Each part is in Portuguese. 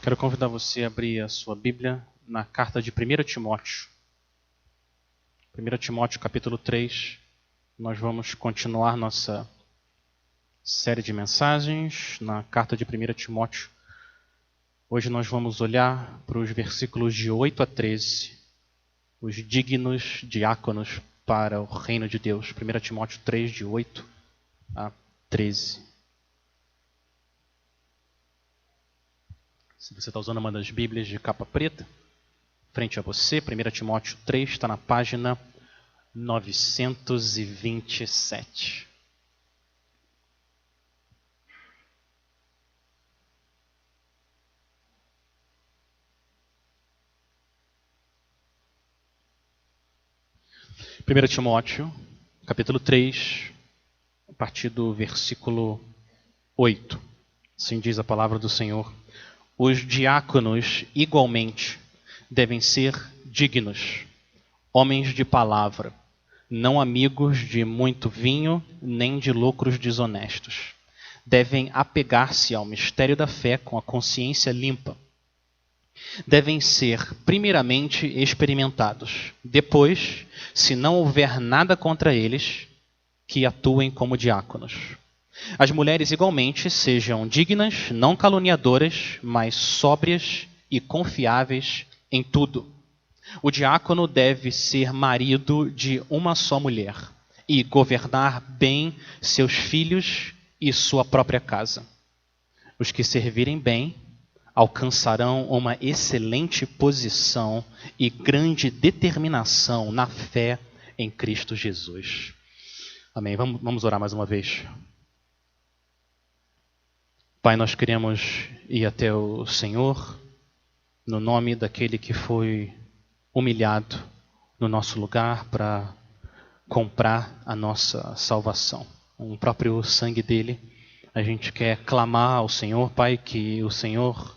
Quero convidar você a abrir a sua Bíblia na carta de 1 Timóteo. 1 Timóteo capítulo 3. Nós vamos continuar nossa série de mensagens na carta de 1 Timóteo. Hoje nós vamos olhar para os versículos de 8 a 13. Os dignos diáconos para o reino de Deus. 1 Timóteo 3, de 8 a 13. Se você está usando uma das Bíblias de capa preta, frente a você, 1 Timóteo 3 está na página 927. Primeiro Timóteo, capítulo 3, a partir do versículo 8. Assim diz a palavra do Senhor. Os diáconos, igualmente, devem ser dignos, homens de palavra, não amigos de muito vinho, nem de lucros desonestos. Devem apegar-se ao mistério da fé com a consciência limpa. Devem ser, primeiramente, experimentados. Depois, se não houver nada contra eles, que atuem como diáconos. As mulheres, igualmente, sejam dignas, não caluniadoras, mas sóbrias e confiáveis em tudo. O diácono deve ser marido de uma só mulher e governar bem seus filhos e sua própria casa. Os que servirem bem alcançarão uma excelente posição e grande determinação na fé em Cristo Jesus. Amém. Vamos orar mais uma vez. Pai, nós queremos ir até o Senhor no nome daquele que foi humilhado no nosso lugar para comprar a nossa salvação. O próprio sangue dele, a gente quer clamar ao Senhor, Pai, que o Senhor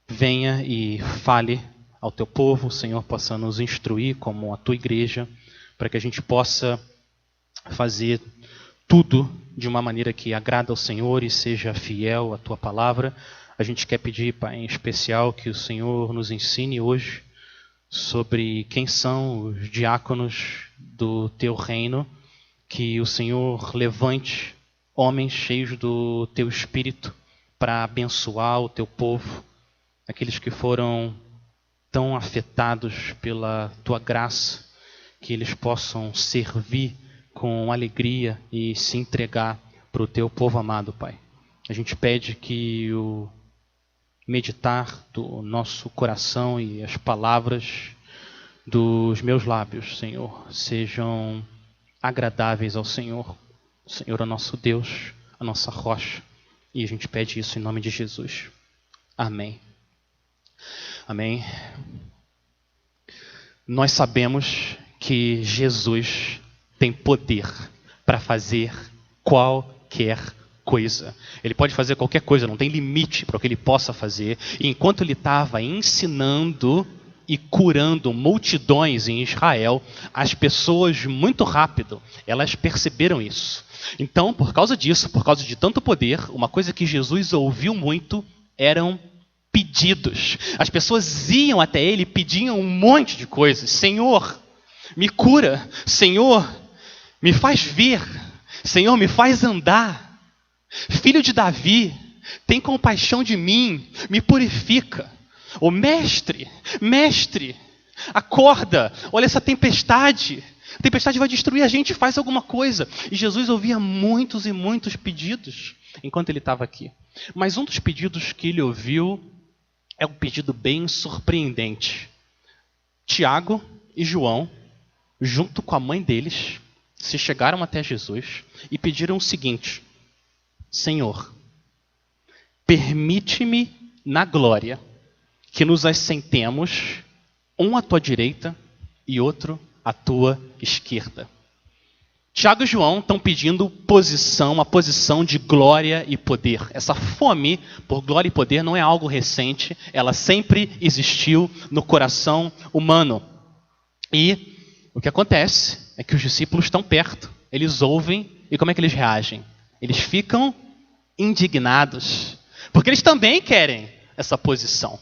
venha e fale ao teu povo, o Senhor possa nos instruir como a tua igreja, para que a gente possa fazer tudo de uma maneira que agrada ao Senhor e seja fiel à tua palavra. A gente quer pedir, Pai, em especial, que o Senhor nos ensine hoje sobre quem são os diáconos do teu reino, que o Senhor levante homens cheios do teu espírito para abençoar o teu povo, aqueles que foram tão afetados pela tua graça, que eles possam servir com alegria e se entregar para o teu povo amado, Pai. A gente pede que o meditar do nosso coração e as palavras dos meus lábios, Senhor, sejam agradáveis ao Senhor. O Senhor é nosso Deus, a nossa rocha. E a gente pede isso em nome de Jesus. Amém. Amém. Nós sabemos que Jesus tem poder para fazer qualquer coisa. Ele pode fazer qualquer coisa, não tem limite para o que ele possa fazer. E enquanto ele estava ensinando e curando multidões em Israel, as pessoas muito rápido, elas perceberam isso. Então, por causa disso, por causa de tanto poder, uma coisa que Jesus ouviu muito eram pedidos. As pessoas iam até ele e pediam um monte de coisas. Senhor, me cura. Senhor, me faz ver. Senhor, me faz andar. Filho de Davi, tem compaixão de mim, me purifica. Ô mestre, acorda, olha essa tempestade. A tempestade vai destruir a gente, faz alguma coisa. E Jesus ouvia muitos e muitos pedidos enquanto ele estava aqui. Mas um dos pedidos que ele ouviu é um pedido bem surpreendente. Tiago e João, junto com a mãe deles, se chegaram até Jesus e pediram o seguinte: Senhor, permite-me na glória que nos assentemos, um à tua direita e outro à tua esquerda. Tiago e João estão pedindo uma posição de glória e poder. Essa fome por glória e poder não é algo recente, ela sempre existiu no coração humano. E o que acontece é que os discípulos estão perto, eles ouvem, e como é que eles reagem? Eles ficam indignados, porque eles também querem essa posição.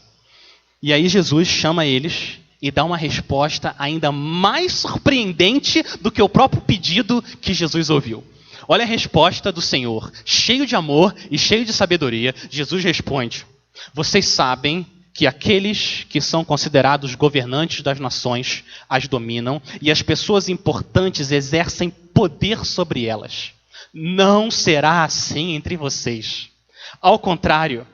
E aí Jesus chama eles e dá uma resposta ainda mais surpreendente do que o próprio pedido que Jesus ouviu. Olha a resposta do Senhor, cheio de amor e cheio de sabedoria. Jesus responde: vocês sabem que aqueles que são considerados governantes das nações as dominam e as pessoas importantes exercem poder sobre elas. Não será assim entre vocês. Ao contrário,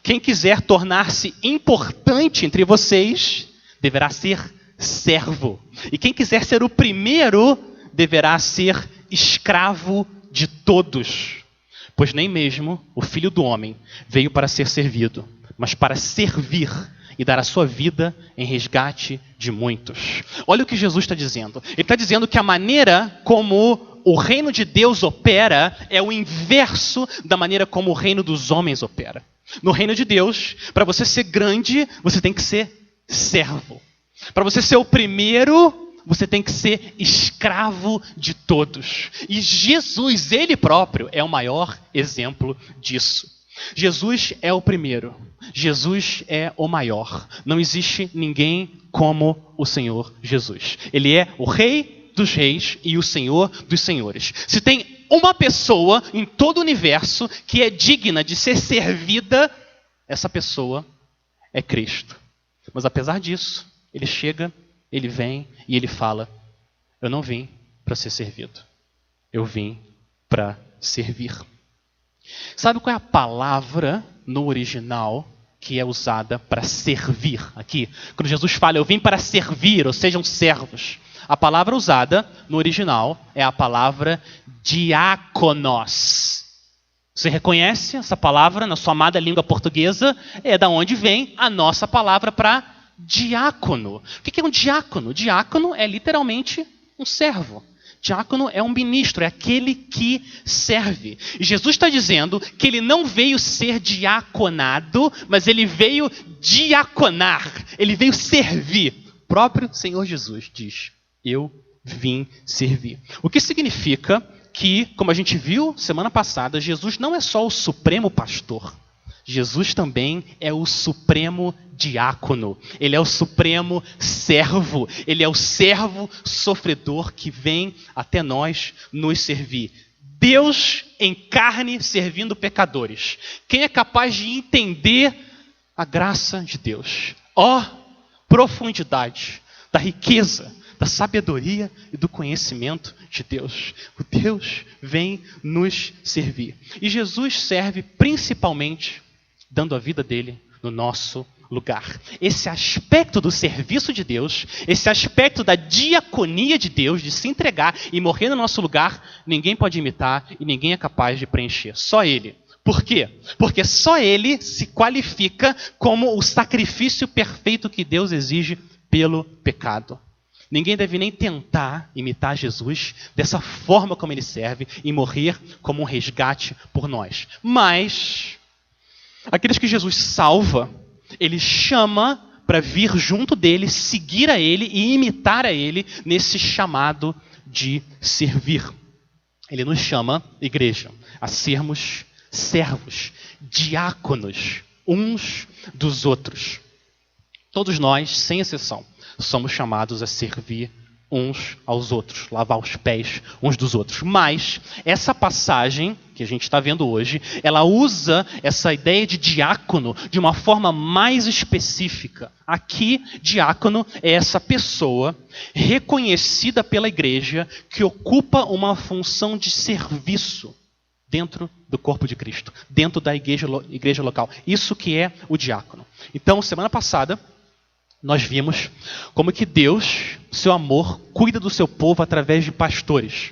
quem quiser tornar-se importante entre vocês deverá ser servo. E quem quiser ser o primeiro deverá ser escravo de todos. Pois nem mesmo o Filho do Homem veio para ser servido, mas para servir e dar a sua vida em resgate de muitos. Olha o que Jesus está dizendo. Ele está dizendo que a maneira como o reino de Deus opera é o inverso da maneira como o reino dos homens opera. No reino de Deus, para você ser grande, você tem que ser servo. Para você ser o primeiro, você tem que ser escravo de todos. E Jesus, ele próprio, é o maior exemplo disso. Jesus é o primeiro. Jesus é o maior. Não existe ninguém como o Senhor Jesus. Ele é o Rei dos reis e o Senhor dos senhores. Se tem uma pessoa em todo o universo que é digna de ser servida, essa pessoa é Cristo. Mas apesar disso, ele chega, ele vem e ele fala: eu não vim para ser servido. Eu vim para servir. Sabe qual é a palavra no original que é usada para servir aqui? Quando Jesus fala, eu vim para servir, ou sejam servos. A palavra usada no original é a palavra diáconos. Você reconhece essa palavra na sua amada língua portuguesa? É da onde vem a nossa palavra para diácono. O que é um diácono? Diácono é literalmente um servo. Diácono é um ministro, é aquele que serve. E Jesus está dizendo que ele não veio ser diaconado, mas ele veio diaconar. Ele veio servir. O próprio Senhor Jesus diz: eu vim servir. O que significa que, como a gente viu semana passada, Jesus não é só o supremo pastor. Jesus também é o supremo diácono. Ele é o supremo servo. Ele é o servo sofredor que vem até nós nos servir. Deus em carne servindo pecadores. Quem é capaz de entender a graça de Deus? Ó, profundidade da riqueza, da sabedoria e do conhecimento de Deus. O Deus vem nos servir. E Jesus serve principalmente dando a vida dele no nosso lugar. Esse aspecto do serviço de Deus, esse aspecto da diaconia de Deus, de se entregar e morrer no nosso lugar, ninguém pode imitar e ninguém é capaz de preencher. Só ele. Por quê? Porque só ele se qualifica como o sacrifício perfeito que Deus exige pelo pecado. Ninguém deve nem tentar imitar Jesus dessa forma como ele serve e morrer como um resgate por nós. Mas aqueles que Jesus salva, ele chama para vir junto dele, seguir a ele e imitar a ele nesse chamado de servir. Ele nos chama, igreja, a sermos servos, diáconos, uns dos outros. Todos nós, sem exceção, somos chamados a servir uns aos outros, lavar os pés uns dos outros. Mas essa passagem que a gente está vendo hoje, ela usa essa ideia de diácono de uma forma mais específica. Aqui, diácono é essa pessoa reconhecida pela igreja que ocupa uma função de serviço dentro do corpo de Cristo, dentro da igreja local. Isso que é o diácono. Então, semana passada, nós vimos como que Deus, seu amor, cuida do seu povo através de pastores.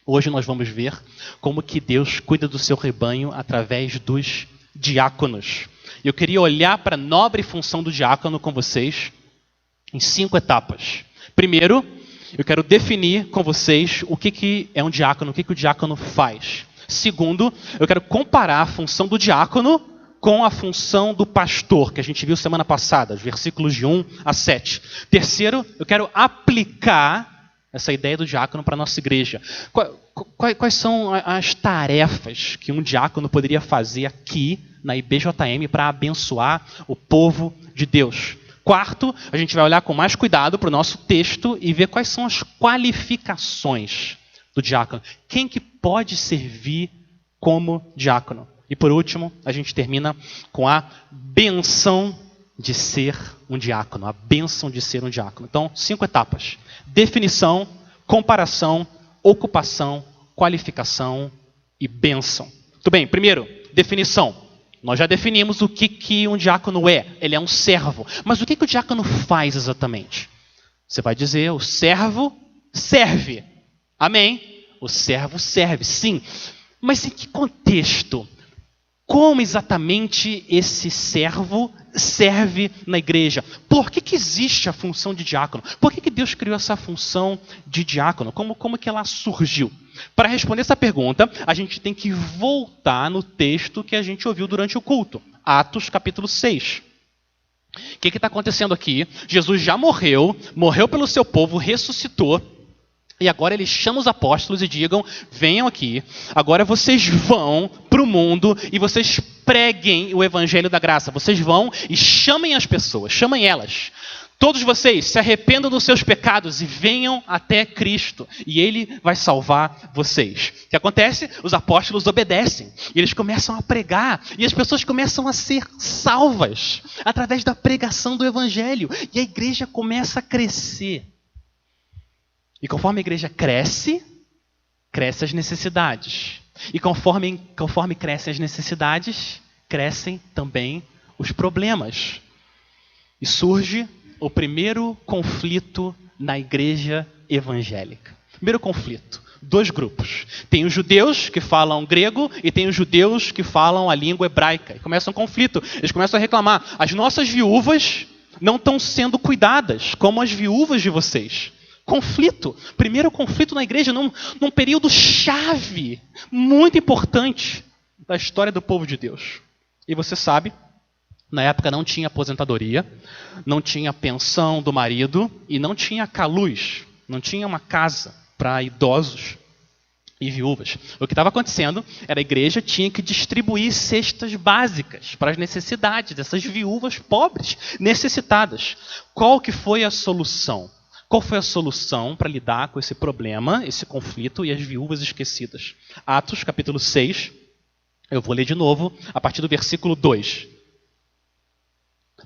Hoje nós vamos ver como que Deus cuida do seu rebanho através dos diáconos. Eu queria olhar para a nobre função do diácono com vocês em 5 etapas. Primeiro, eu quero definir com vocês o que é um diácono, o que o diácono faz. Segundo, eu quero comparar a função do diácono com a função do pastor, que a gente viu semana passada, versículos de 1 a 7. Terceiro, eu quero aplicar essa ideia do diácono para a nossa igreja. Quais são as tarefas que um diácono poderia fazer aqui na IBJM para abençoar o povo de Deus. Quarto, a gente vai olhar com mais cuidado para o nosso texto e ver quais são as qualificações do diácono. Quem que pode servir como diácono? E por último, a gente termina com a benção de ser um diácono. A bênção de ser um diácono. Então, 5 etapas. Definição, comparação, ocupação, qualificação e bênção. Muito bem, primeiro, definição. Nós já definimos o que um diácono é. Ele é um servo. Mas o que o diácono faz exatamente? Você vai dizer, o servo serve. Amém? O servo serve, sim. Mas em que contexto? Como exatamente esse servo serve na igreja? Por que existe a função de diácono? Por que Deus criou essa função de diácono? Como que ela surgiu? Para responder essa pergunta, a gente tem que voltar no texto que a gente ouviu durante o culto. Atos capítulo 6. O que está acontecendo aqui? Jesus já morreu pelo seu povo, ressuscitou. E agora ele chama os apóstolos e digam, venham aqui, agora vocês vão para o mundo e vocês preguem o evangelho da graça. Vocês vão e chamem as pessoas, chamem elas. Todos vocês se arrependam dos seus pecados e venham até Cristo. E Ele vai salvar vocês. O que acontece? Os apóstolos obedecem. E eles começam a pregar. E as pessoas começam a ser salvas através da pregação do evangelho. E a igreja começa a crescer. E conforme a igreja cresce, crescem as necessidades. E conforme crescem as necessidades, crescem também os problemas. E surge o primeiro conflito na igreja evangélica. Primeiro conflito. 2 grupos. Tem os judeus que falam grego e tem os judeus que falam a língua hebraica. E começa um conflito. Eles começam a reclamar. As nossas viúvas não estão sendo cuidadas como as viúvas de vocês. Conflito. Primeiro conflito na igreja num período chave, muito importante da história do povo de Deus. E você sabe, na época não tinha aposentadoria, não tinha pensão do marido e não tinha caluz, não tinha uma casa para idosos e viúvas. O que estava acontecendo era a igreja tinha que distribuir cestas básicas para as necessidades dessas viúvas pobres, necessitadas. Qual que foi a solução? Qual foi a solução para lidar com esse problema, esse conflito e as viúvas esquecidas? Atos, capítulo 6, eu vou ler de novo, a partir do versículo 2.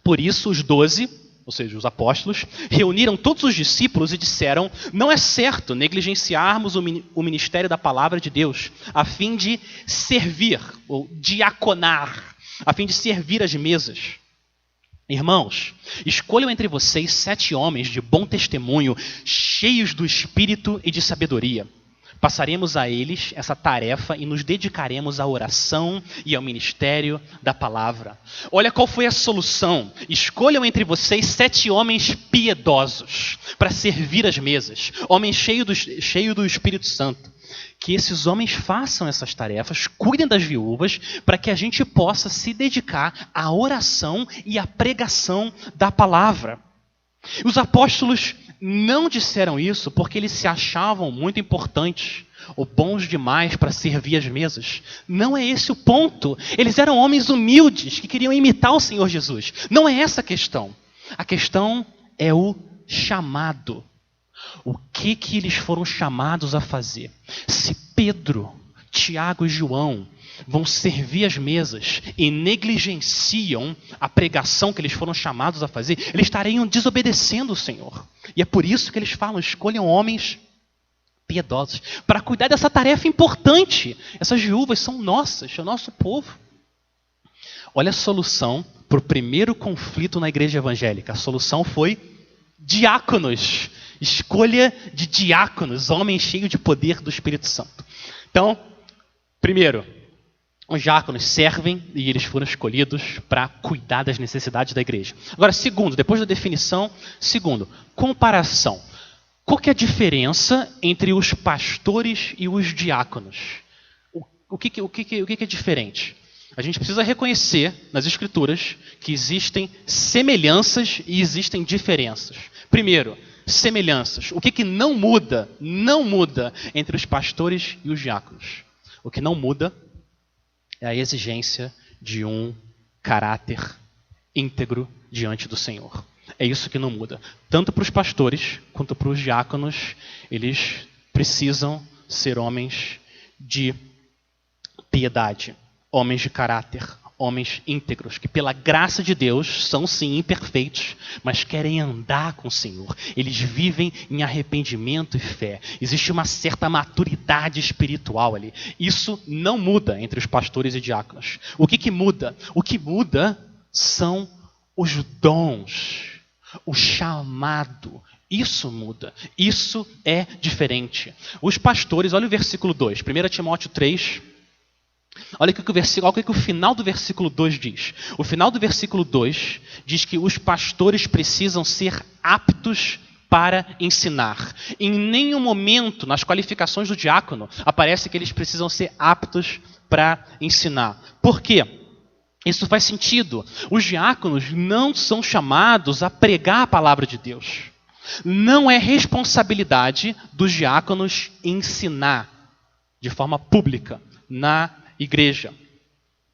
Por isso os 12, ou seja, os apóstolos, reuniram todos os discípulos e disseram, não é certo negligenciarmos o ministério da palavra de Deus, a fim de servir, ou diaconar, a fim de servir as mesas. Irmãos, escolham entre vocês 7 homens de bom testemunho, cheios do Espírito e de sabedoria. Passaremos a eles essa tarefa e nos dedicaremos à oração e ao ministério da palavra. Olha qual foi a solução. Escolham entre vocês 7 homens piedosos para servir as mesas, homens cheios do Espírito Santo. Que esses homens façam essas tarefas, cuidem das viúvas, para que a gente possa se dedicar à oração e à pregação da palavra. Os apóstolos não disseram isso porque eles se achavam muito importantes ou bons demais para servir as mesas. Não é esse o ponto. Eles eram homens humildes que queriam imitar o Senhor Jesus. Não é essa a questão. A questão é o chamado. O que eles foram chamados a fazer? Se Pedro, Tiago e João vão servir as mesas e negligenciam a pregação que eles foram chamados a fazer, eles estariam desobedecendo o Senhor. E é por isso que eles falam, escolham homens piedosos para cuidar dessa tarefa importante. Essas viúvas são nossas, é o nosso povo. Olha a solução para o primeiro conflito na igreja evangélica. A solução foi diáconos. Escolha de diáconos, homens cheios de poder do Espírito Santo. Então, primeiro, os diáconos servem e eles foram escolhidos para cuidar das necessidades da igreja. Agora, segundo, depois da definição, comparação. Qual que é a diferença entre os pastores e os diáconos? O que é diferente? A gente precisa reconhecer nas Escrituras que existem semelhanças e existem diferenças. Primeiro, semelhanças. O que não muda entre os pastores e os diáconos? O que não muda é a exigência de um caráter íntegro diante do Senhor. É isso que não muda. Tanto para os pastores quanto para os diáconos, eles precisam ser homens de piedade, homens de caráter, homens íntegros, que pela graça de Deus são sim imperfeitos, mas querem andar com o Senhor. Eles vivem em arrependimento e fé. Existe uma certa maturidade espiritual ali. Isso não muda entre os pastores e diáconos. O que muda? O que muda são os dons, o chamado. Isso muda. Isso é diferente. Os pastores, olha o versículo 2, 1 Timóteo 3. Olha o que o final do versículo 2 diz. O final do versículo 2 diz que os pastores precisam ser aptos para ensinar. Em nenhum momento, nas qualificações do diácono, aparece que eles precisam ser aptos para ensinar. Por quê? Isso faz sentido. Os diáconos não são chamados a pregar a palavra de Deus. Não é responsabilidade dos diáconos ensinar de forma pública na igreja.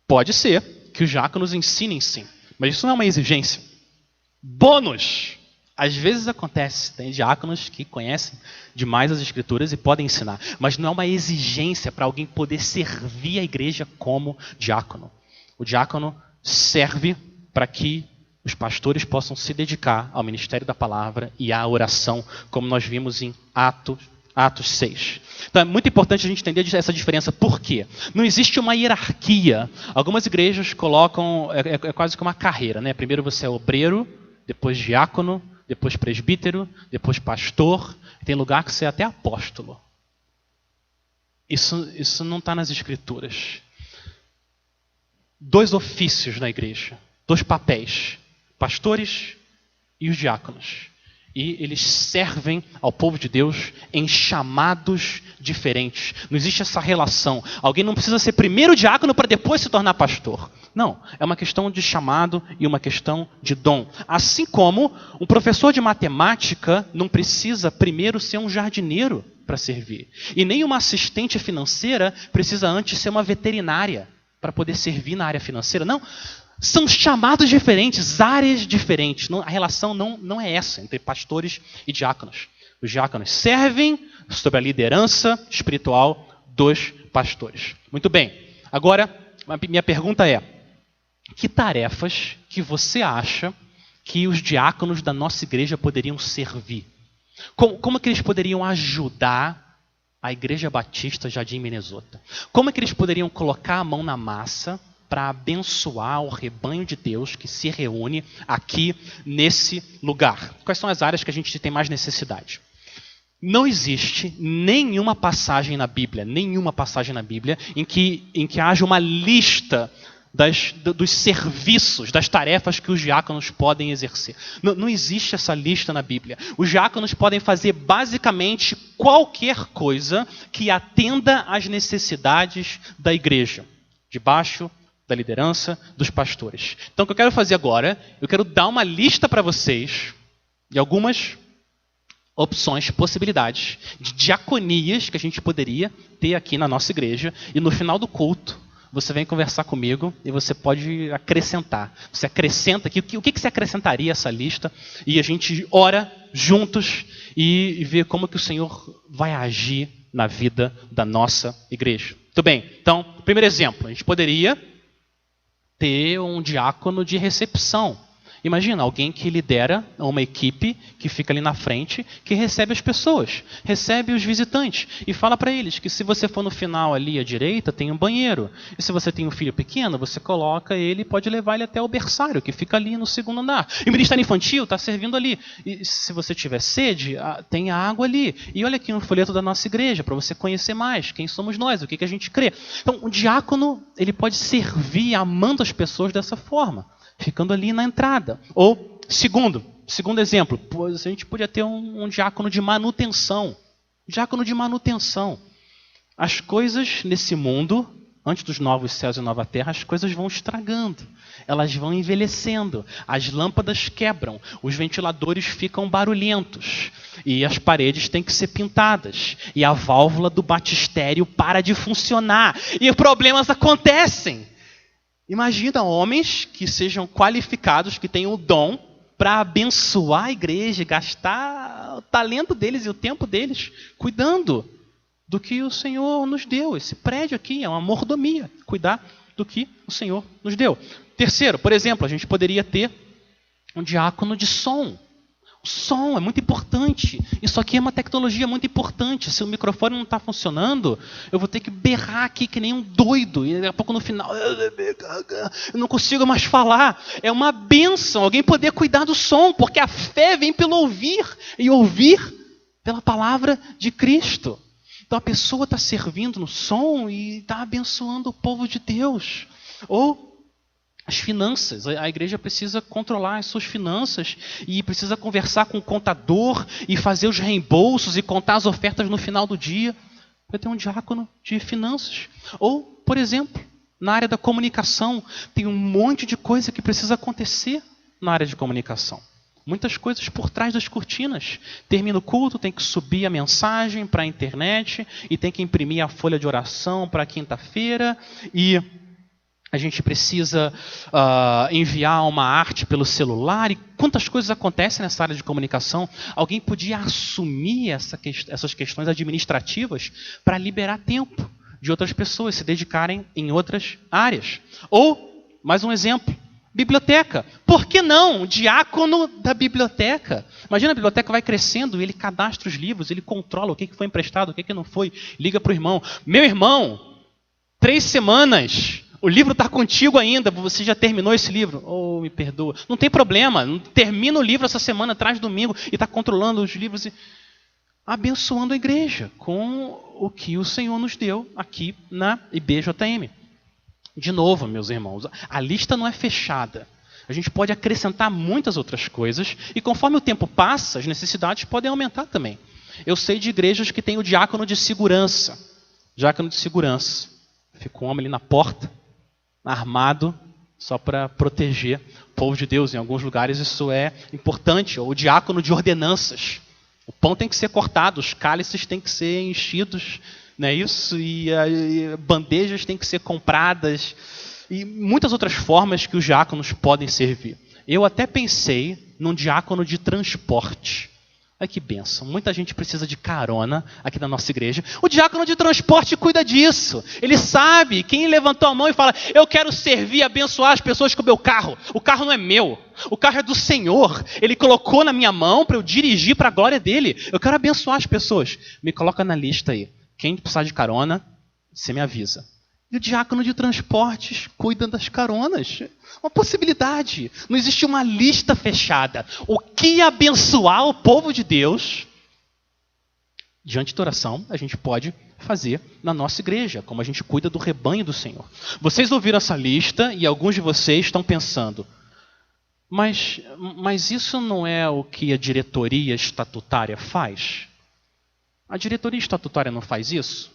Pode ser que os diáconos ensinem sim, mas isso não é uma exigência. Bônus! Às vezes acontece, tem diáconos que conhecem demais as escrituras e podem ensinar, mas não é uma exigência para alguém poder servir a igreja como diácono. O diácono serve para que os pastores possam se dedicar ao ministério da palavra e à oração, como nós vimos em Atos 6. Então é muito importante a gente entender essa diferença. Por quê? Não existe uma hierarquia. Algumas igrejas colocam, é quase que uma carreira, né? Primeiro você é obreiro, depois diácono, depois presbítero, depois pastor. Tem lugar que você é até apóstolo. Isso não está nas escrituras. 2 ofícios na igreja, 2 papéis, pastores e os diáconos. E eles servem ao povo de Deus em chamados diferentes. Não existe essa relação. Alguém não precisa ser primeiro diácono para depois se tornar pastor. Não, é uma questão de chamado e uma questão de dom. Assim como um professor de matemática não precisa primeiro ser um jardineiro para servir. E nem uma assistente financeira precisa antes ser uma veterinária para poder servir na área financeira. Não. São chamados diferentes, áreas diferentes. A relação não é essa entre pastores e diáconos. Os diáconos servem sob a liderança espiritual dos pastores. Muito bem. Agora, minha pergunta é: que tarefas que você acha que os diáconos da nossa igreja poderiam servir? Como que eles poderiam ajudar a Igreja Batista Jardim Minnesota? Como é que eles poderiam colocar a mão na massa para abençoar o rebanho de Deus que se reúne aqui nesse lugar? Quais são as áreas que a gente tem mais necessidade? Não existe nenhuma passagem na Bíblia em que haja uma lista dos serviços, das tarefas que os diáconos podem exercer. Não existe essa lista na Bíblia. Os diáconos podem fazer basicamente qualquer coisa que atenda às necessidades da igreja, debaixo da liderança dos pastores. Então o que eu quero fazer agora, eu quero dar uma lista para vocês de algumas opções, possibilidades de diaconias que a gente poderia ter aqui na nossa igreja, e no final do culto você vem conversar comigo e você pode acrescentar. Você acrescenta aqui, o que você acrescentaria a essa lista? E a gente ora juntos e vê como que o Senhor vai agir na vida da nossa igreja. Muito bem, então, primeiro exemplo, a gente poderia ter um diácono de recepção. Imagina, alguém que lidera uma equipe que fica ali na frente, que recebe as pessoas, recebe os visitantes e fala para eles que se você for no final ali à direita, tem um banheiro. E se você tem um filho pequeno, você coloca ele e pode levar ele até o berçário, que fica ali no segundo andar. E o ministério infantil está servindo ali. E se você tiver sede, tem a água ali. E olha aqui um folheto da nossa igreja, para você conhecer mais quem somos nós, o que a gente crê. Então, o diácono ele pode servir amando as pessoas dessa forma, ficando ali na entrada. Ou, segundo exemplo, a gente podia ter um diácono de manutenção. Diácono de manutenção. As coisas nesse mundo, antes dos novos céus e nova terra, as coisas vão estragando. Elas vão envelhecendo. As lâmpadas quebram. Os ventiladores ficam barulhentos. E as paredes têm que ser pintadas. E a válvula do batistério para de funcionar. E problemas acontecem. Imagina homens que sejam qualificados, que tenham o dom para abençoar a igreja, gastar o talento deles e o tempo deles cuidando do que o Senhor nos deu. Esse prédio aqui é uma mordomia, cuidar do que o Senhor nos deu. Terceiro, por exemplo, a gente poderia ter um diácono de som. O som é muito importante. Isso aqui é uma tecnologia muito importante. Se o microfone não está funcionando, eu vou ter que berrar aqui que nem um doido. E daqui a pouco no final, eu não consigo mais falar. É uma bênção alguém poder cuidar do som, porque a fé vem pelo ouvir. E ouvir pela palavra de Cristo. Então a pessoa está servindo no som e está abençoando o povo de Deus. Ou as finanças, a igreja precisa controlar as suas finanças e precisa conversar com o contador e fazer os reembolsos e contar as ofertas no final do dia. Vai ter um diácono de finanças. Ou, por exemplo, na área da comunicação, tem um monte de coisa que precisa acontecer na área de comunicação. Muitas coisas por trás das cortinas. Termina o culto, tem que subir a mensagem para a internet e tem que imprimir a folha de oração para quinta-feira e a gente precisa enviar uma arte pelo celular. E quantas coisas acontecem nessa área de comunicação? Alguém podia assumir essas questões administrativas para liberar tempo de outras pessoas se dedicarem em outras áreas. Ou, mais um exemplo, biblioteca. Por que não? O diácono da biblioteca. Imagina, a biblioteca vai crescendo e ele cadastra os livros, ele controla o que foi emprestado, o que não foi. Liga para o irmão. Meu irmão, 3 semanas... O livro está contigo ainda, você já terminou esse livro. Oh, me perdoa. Não tem problema, termina o livro essa semana, traz domingo e está controlando os livros e abençoando a igreja com o que o Senhor nos deu aqui na IBJM. De novo, meus irmãos, a lista não é fechada. A gente pode acrescentar muitas outras coisas e conforme o tempo passa, as necessidades podem aumentar também. Eu sei de igrejas que têm o diácono de segurança. Diácono de segurança. Fica um homem ali na porta, armado, só para proteger o povo de Deus. Em alguns lugares isso é importante. Ou o diácono de ordenanças. O pão tem que ser cortado, os cálices têm que ser enchidos, não é isso? E bandejas têm que ser compradas. E muitas outras formas que os diáconos podem servir. Eu até pensei num diácono de transporte. Olha que bênção. Muita gente precisa de carona aqui na nossa igreja. O diácono de transporte cuida disso. Ele sabe quem levantou a mão e fala: eu quero servir, abençoar as pessoas com o meu carro. O carro não é meu. O carro é do Senhor. Ele colocou na minha mão para eu dirigir para a glória dele. Eu quero abençoar as pessoas. Me coloca na lista aí. Quem precisar de carona, você me avisa. E o diácono de transportes cuida das caronas. Uma possibilidade. Não existe uma lista fechada. O que abençoar o povo de Deus, diante de oração, a gente pode fazer na nossa igreja, como a gente cuida do rebanho do Senhor. Vocês ouviram essa lista e alguns de vocês estão pensando, mas isso não é o que a diretoria estatutária faz? A diretoria estatutária não faz isso?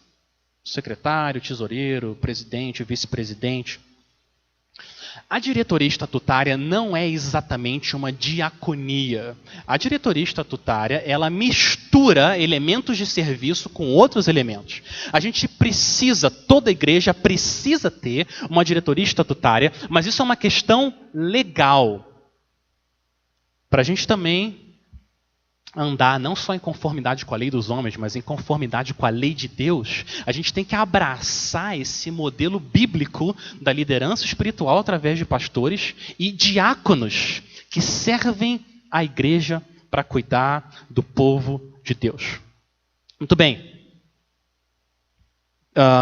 Secretário, tesoureiro, presidente, vice-presidente. A diretoria estatutária não é exatamente uma diaconia. A diretoria estatutária, ela mistura elementos de serviço com outros elementos. A gente precisa, toda igreja precisa ter uma diretoria estatutária, mas isso é uma questão legal. Para a gente também andar não só em conformidade com a lei dos homens, mas em conformidade com a lei de Deus, a gente tem que abraçar esse modelo bíblico da liderança espiritual através de pastores e diáconos que servem a igreja para cuidar do povo de Deus. Muito bem.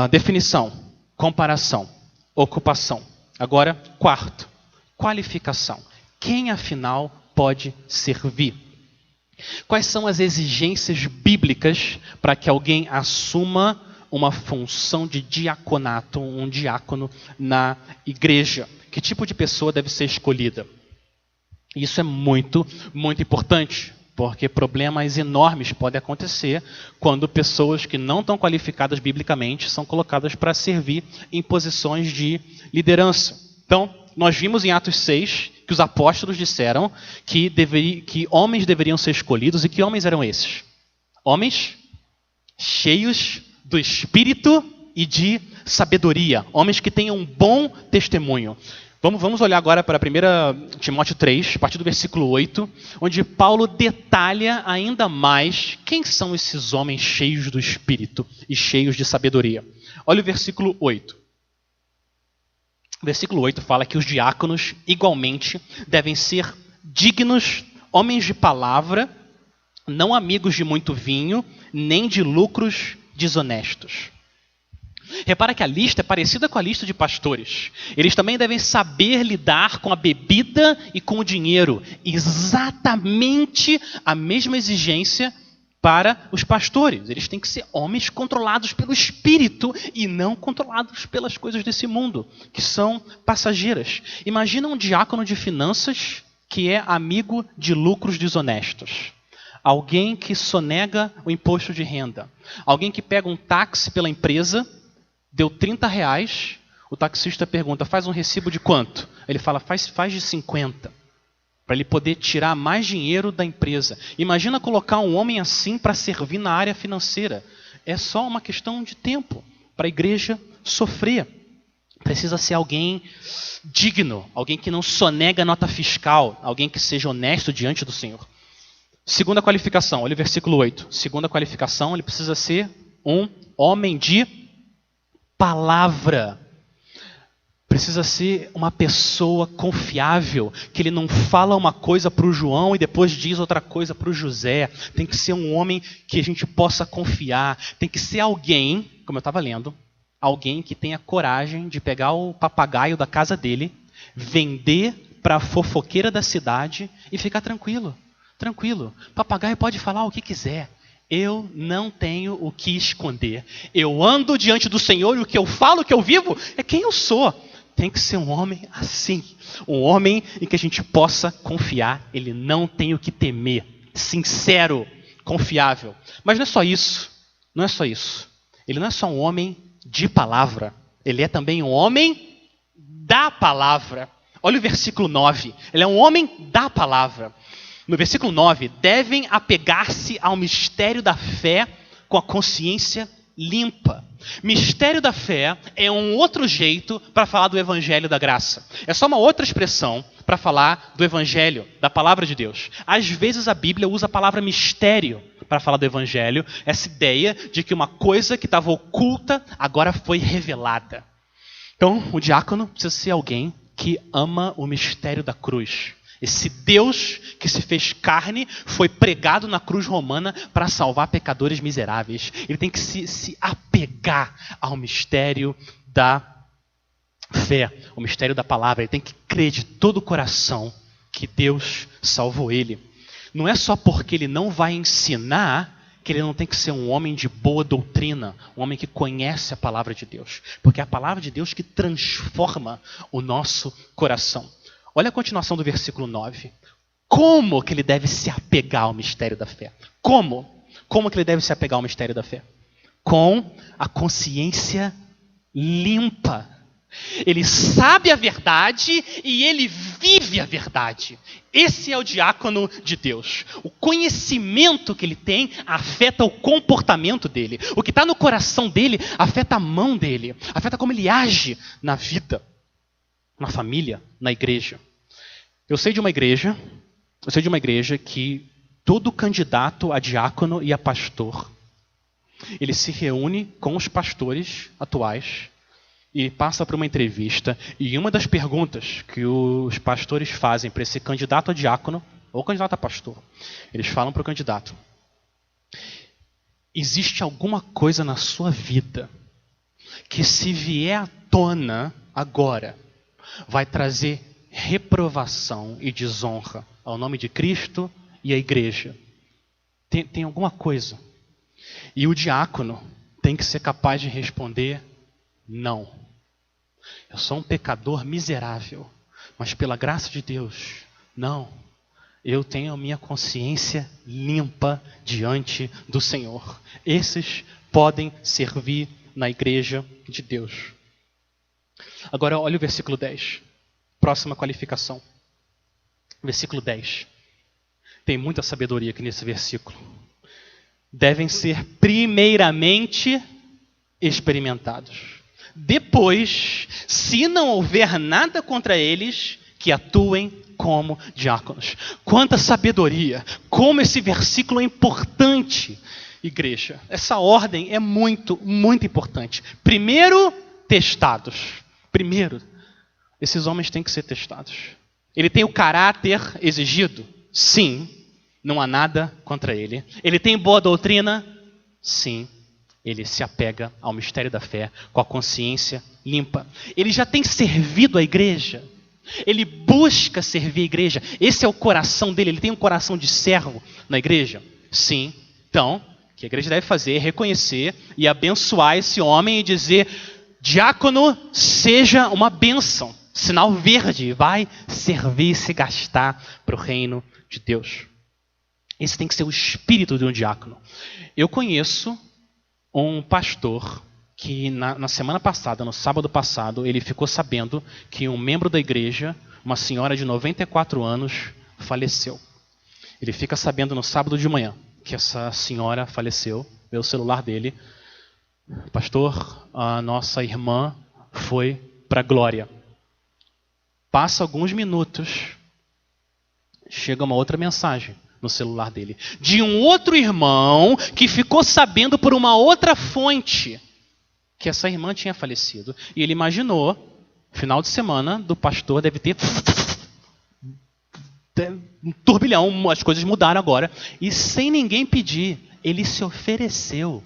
Definição, comparação, ocupação. Agora, quarto, qualificação. Quem afinal pode servir? Quais são as exigências bíblicas para que alguém assuma uma função de diaconato, um diácono na igreja? Que tipo de pessoa deve ser escolhida? Isso é muito, muito importante, porque problemas enormes podem acontecer quando pessoas que não estão qualificadas biblicamente são colocadas para servir em posições de liderança. Então, nós vimos em Atos 6 que os apóstolos disseram que homens deveriam ser escolhidos. E que homens eram esses? Homens cheios do Espírito e de sabedoria. Homens que tenham um bom testemunho. Vamos olhar agora para 1 Timóteo 3, a partir do versículo 8, onde Paulo detalha ainda mais quem são esses homens cheios do Espírito e cheios de sabedoria. Olha o versículo 8. O versículo 8 fala que os diáconos, igualmente, devem ser dignos, homens de palavra, não amigos de muito vinho, nem de lucros desonestos. Repara que a lista é parecida com a lista de pastores. Eles também devem saber lidar com a bebida e com o dinheiro. Exatamente a mesma exigência para os pastores. Eles têm que ser homens controlados pelo Espírito e não controlados pelas coisas desse mundo, que são passageiras. Imagina um diácono de finanças que é amigo de lucros desonestos. Alguém que sonega o imposto de renda. Alguém que pega um táxi pela empresa, deu R$30, o taxista pergunta, faz um recibo de quanto? Ele fala, faz de 50, para ele poder tirar mais dinheiro da empresa. Imagina colocar um homem assim para servir na área financeira. É só uma questão de tempo para a igreja sofrer. Precisa ser alguém digno, alguém que não sonega nota fiscal, alguém que seja honesto diante do Senhor. Segunda qualificação, olha o versículo 8. Segunda qualificação, ele precisa ser um homem de palavra. Precisa ser uma pessoa confiável, que ele não fala uma coisa para o João e depois diz outra coisa para o José. Tem que ser um homem que a gente possa confiar. Tem que ser alguém, como eu estava lendo, alguém que tenha coragem de pegar o papagaio da casa dele, vender para a fofoqueira da cidade e ficar tranquilo. Tranquilo. Papagaio pode falar o que quiser. Eu não tenho o que esconder. Eu ando diante do Senhor e o que eu falo, o que eu vivo, é quem eu sou. Tem que ser um homem assim. Um homem em que a gente possa confiar. Ele não tem o que temer. Sincero, confiável. Mas não é só isso. Não é só isso. Ele não é só um homem de palavra. Ele é também um homem da palavra. Olha o versículo 9. Ele é um homem da palavra. No versículo 9, devem apegar-se ao mistério da fé com a consciência limpa. Mistério da fé é um outro jeito para falar do evangelho da graça. É só uma outra expressão para falar do evangelho, da palavra de Deus. Às vezes a Bíblia usa a palavra mistério para falar do evangelho, essa ideia de que uma coisa que estava oculta agora foi revelada. Então, o diácono precisa ser alguém que ama o mistério da cruz. Esse Deus que se fez carne foi pregado na cruz romana para salvar pecadores miseráveis. Ele tem que se apegar ao mistério da fé, o mistério da palavra. Ele tem que crer de todo o coração que Deus salvou ele. Não é só porque ele não vai ensinar que ele não tem que ser um homem de boa doutrina, um homem que conhece a palavra de Deus. Porque é a palavra de Deus que transforma o nosso coração. Olha a continuação do versículo 9. Como que ele deve se apegar ao mistério da fé? Como? Como que ele deve se apegar ao mistério da fé? Com a consciência limpa. Ele sabe a verdade e ele vive a verdade. Esse é o diácono de Deus. O conhecimento que ele tem afeta o comportamento dele. O que está no coração dele afeta a mão dele. Afeta como ele age na vida, na família, na igreja. Eu sei de uma igreja que todo candidato a diácono e a pastor, ele se reúne com os pastores atuais e passa por uma entrevista. E uma das perguntas que os pastores fazem para esse candidato a diácono ou candidato a pastor, eles falam para o candidato: existe alguma coisa na sua vida que, se vier à tona agora, vai trazer reprovação e desonra ao nome de Cristo e à igreja? Tem alguma coisa? E o diácono tem que ser capaz de responder: não. Eu sou um pecador miserável, mas pela graça de Deus, não. Eu tenho a minha consciência limpa diante do Senhor. Esses podem servir na igreja de Deus. Agora olha o versículo 10. Próxima qualificação. Versículo 10. Tem muita sabedoria aqui nesse versículo. Devem ser primeiramente experimentados. Depois, se não houver nada contra eles, que atuem como diáconos. Quanta sabedoria! Como esse versículo é importante, igreja. Essa ordem é muito, muito importante. Primeiro, testados. Primeiro, esses homens têm que ser testados. Ele tem o caráter exigido? Sim. Não há nada contra ele. Ele tem boa doutrina? Sim. Ele se apega ao mistério da fé com a consciência limpa. Ele já tem servido a igreja. Ele busca servir a igreja. Esse é o coração dele. Ele tem um coração de servo na igreja? Sim. Então, o que a igreja deve fazer é reconhecer e abençoar esse homem e dizer: diácono, seja uma bênção. Sinal verde, vai servir e se gastar para o reino de Deus. Esse tem que ser o espírito de um diácono. Eu conheço um pastor que na semana passada, no sábado passado, ele ficou sabendo que um membro da igreja, uma senhora de 94 anos, faleceu. Ele fica sabendo no sábado de manhã que essa senhora faleceu, vê o celular dele: pastor, a nossa irmã foi para a glória. Passa alguns minutos, chega uma outra mensagem no celular dele, de um outro irmão que ficou sabendo por uma outra fonte que essa irmã tinha falecido. E ele imaginou, final de semana do pastor deve ter um turbilhão, as coisas mudaram agora. E sem ninguém pedir, ele se ofereceu: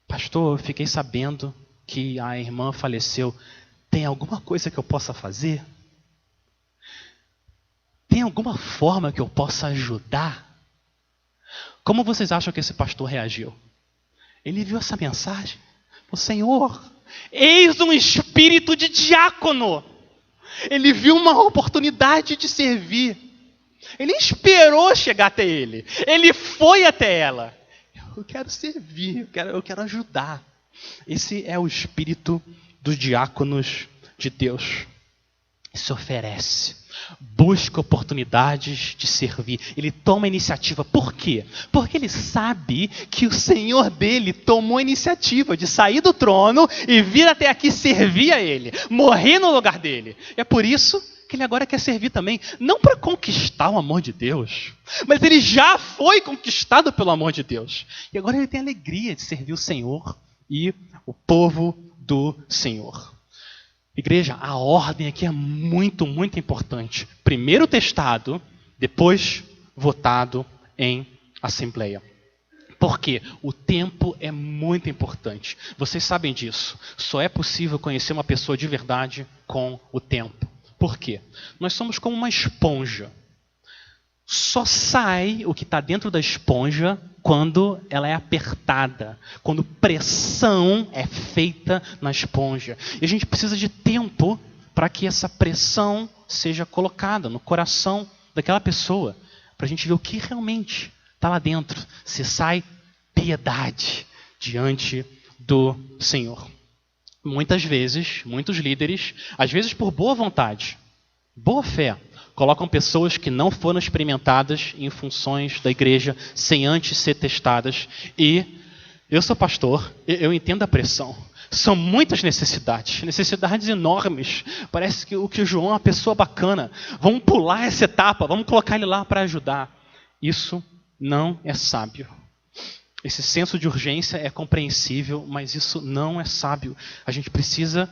pastor, eu fiquei sabendo que a irmã faleceu. Tem alguma coisa que eu possa fazer? Tem alguma forma que eu possa ajudar? Como vocês acham que esse pastor reagiu? Ele viu essa mensagem: o Senhor, eis um espírito de diácono. Ele viu uma oportunidade de servir. Ele esperou chegar até ele. Ele foi até ela. Eu quero servir, eu quero ajudar. Esse é o espírito dos diáconos de Deus. Se oferece, busca oportunidades de servir. Ele toma iniciativa. Por quê? Porque ele sabe que o Senhor dele tomou a iniciativa de sair do trono e vir até aqui servir a ele, morrer no lugar dele. É por isso que ele agora quer servir também, não para conquistar o amor de Deus, mas ele já foi conquistado pelo amor de Deus. E agora ele tem a alegria de servir o Senhor e o povo do Senhor. Igreja, a ordem aqui é muito, muito importante. Primeiro testado, depois votado em assembleia. Por quê? O tempo é muito importante. Vocês sabem disso. Só é possível conhecer uma pessoa de verdade com o tempo. Por quê? Nós somos como uma esponja. Só sai o que está dentro da esponja quando ela é apertada, quando pressão é feita na esponja. E a gente precisa de tempo para que essa pressão seja colocada no coração daquela pessoa, para a gente ver o que realmente está lá dentro, se sai piedade diante do Senhor. Muitas vezes, muitos líderes, às vezes por boa vontade, boa fé, colocam pessoas que não foram experimentadas em funções da igreja sem antes ser testadas. E eu sou pastor, eu entendo a pressão. São muitas necessidades enormes. Parece que o João é uma pessoa bacana. Vamos pular essa etapa, vamos colocar ele lá para ajudar. Isso não é sábio. Esse senso de urgência é compreensível, mas isso não é sábio. A gente precisa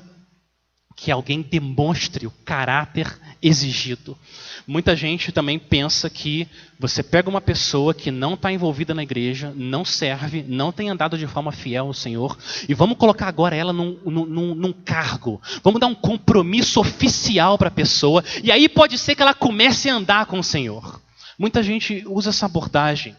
que alguém demonstre o caráter exigido. Muita gente também pensa que você pega uma pessoa que não está envolvida na igreja, não serve, não tem andado de forma fiel ao Senhor, e vamos colocar agora ela num cargo, vamos dar um compromisso oficial para a pessoa, e aí pode ser que ela comece a andar com o Senhor. Muita gente usa essa abordagem.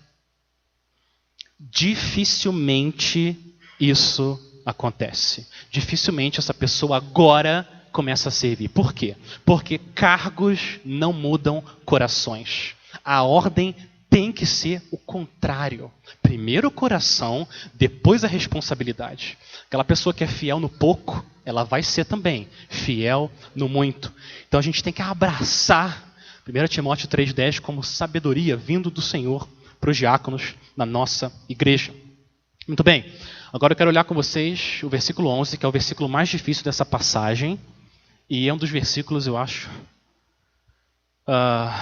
Dificilmente isso acontece. Dificilmente essa pessoa agora começa a servir. Por quê? Porque cargos não mudam corações. A ordem tem que ser o contrário. Primeiro o coração, depois a responsabilidade. Aquela pessoa que é fiel no pouco, ela vai ser também fiel no muito. Então a gente tem que abraçar 1 Timóteo 3,10 como sabedoria vindo do Senhor para os diáconos na nossa igreja. Muito bem. Agora eu quero olhar com vocês o versículo 11, que é o versículo mais difícil dessa passagem. E é um dos versículos, eu acho,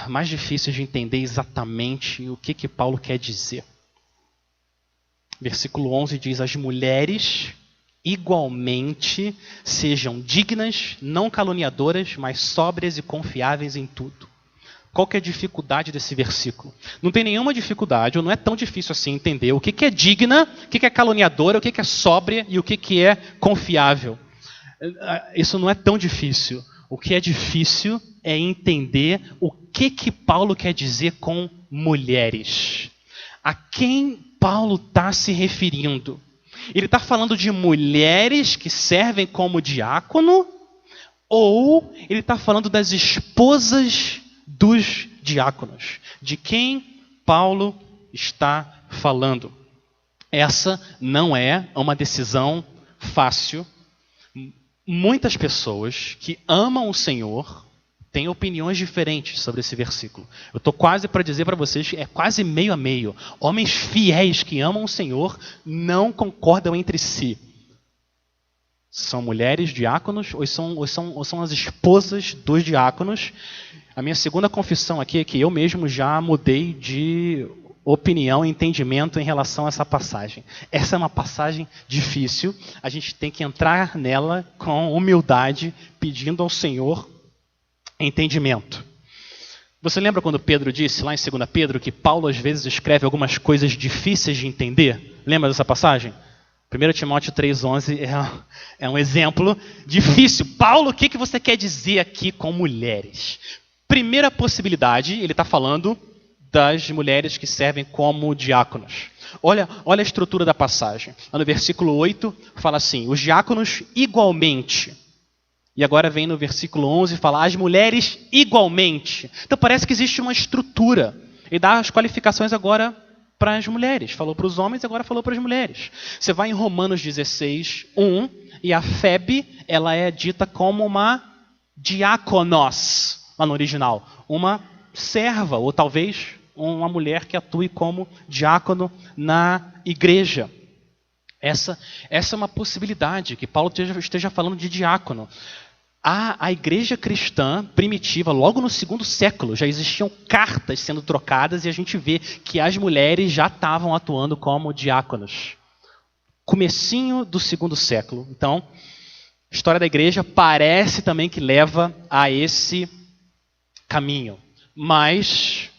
mais difíceis de entender exatamente o que Paulo quer dizer. Versículo 11 diz: as mulheres igualmente sejam dignas, não caluniadoras, mas sóbrias e confiáveis em tudo. Qual que é a dificuldade desse versículo? Não tem nenhuma dificuldade, ou não é tão difícil assim entender o que é digna, o que é caluniadora, o que é sóbria e o que é confiável. Isso não é tão difícil. O que é difícil é entender o que Paulo quer dizer com mulheres. A quem Paulo está se referindo? Ele está falando de mulheres que servem como diácono, ou ele está falando das esposas dos diáconos? De quem Paulo está falando? Essa não é uma decisão fácil. Muitas pessoas que amam o Senhor têm opiniões diferentes sobre esse versículo. Eu estou quase para dizer para vocês que é quase meio a meio. Homens fiéis que amam o Senhor não concordam entre si. São mulheres diáconos ou são as esposas dos diáconos? A minha segunda confissão aqui é que eu mesmo já mudei de opinião e entendimento em relação a essa passagem. Essa é uma passagem difícil. A gente tem que entrar nela com humildade, pedindo ao Senhor entendimento. Você lembra quando Pedro disse lá em 2 Pedro que Paulo às vezes escreve algumas coisas difíceis de entender? Lembra dessa passagem? 1 Timóteo 3,11 é um exemplo difícil. Paulo, o que você quer dizer aqui com mulheres? Primeira possibilidade, ele está falando das mulheres que servem como diáconos. Olha a estrutura da passagem. No versículo 8 fala assim: os diáconos igualmente. E agora vem no versículo 11 e fala: as mulheres igualmente. Então parece que existe uma estrutura. E dá as qualificações agora para as mulheres. Falou para os homens, agora falou para as mulheres. Você vai em Romanos 16, 1, e a Febe, ela é dita como uma diáconos, lá no original. Uma serva, ou talvez uma mulher que atue como diácono na igreja. Essa é uma possibilidade, que Paulo esteja falando de diácono. A igreja cristã primitiva, logo no 2º século, já existiam cartas sendo trocadas e a gente vê que as mulheres já estavam atuando como diáconos. Comecinho do 2º século. Então, a história da igreja parece também que leva a esse caminho. Mas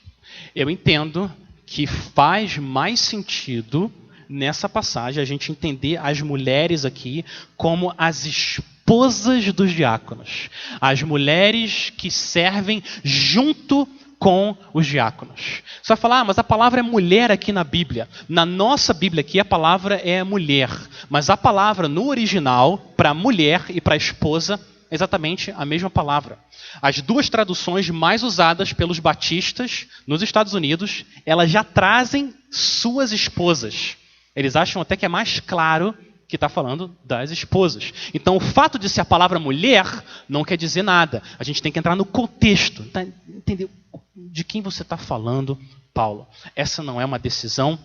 eu entendo que faz mais sentido nessa passagem a gente entender as mulheres aqui como as esposas dos diáconos. As mulheres que servem junto com os diáconos. Você vai falar, mas a palavra é mulher aqui na Bíblia. Na nossa Bíblia aqui a palavra é mulher. Mas a palavra no original, para mulher e para esposa, é exatamente a mesma palavra. As duas traduções mais usadas pelos batistas nos Estados Unidos, elas já trazem suas esposas. Eles acham até que é mais claro que está falando das esposas. Então, o fato de ser a palavra mulher não quer dizer nada. A gente tem que entrar no contexto. Tá? Entender de quem você está falando, Paulo. Essa não é uma decisão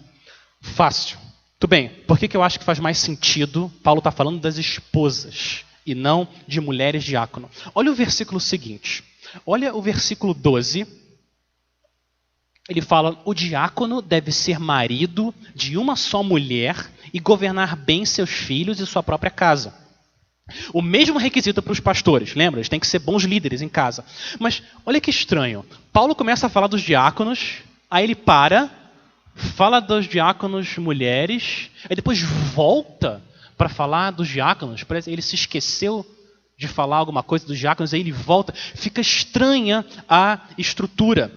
fácil. Tudo bem, por que eu acho que faz mais sentido Paulo está falando das esposas e não de mulheres diácono? Olha o versículo seguinte. Olha o versículo 12. Ele fala: o diácono deve ser marido de uma só mulher e governar bem seus filhos e sua própria casa. O mesmo requisito para os pastores, lembra? Eles têm que ser bons líderes em casa. Mas olha que estranho. Paulo começa a falar dos diáconos, aí ele fala dos diáconos mulheres, aí depois volta para falar dos diáconos. Parece que ele se esqueceu de falar alguma coisa dos diáconos, aí ele volta. Fica estranha a estrutura.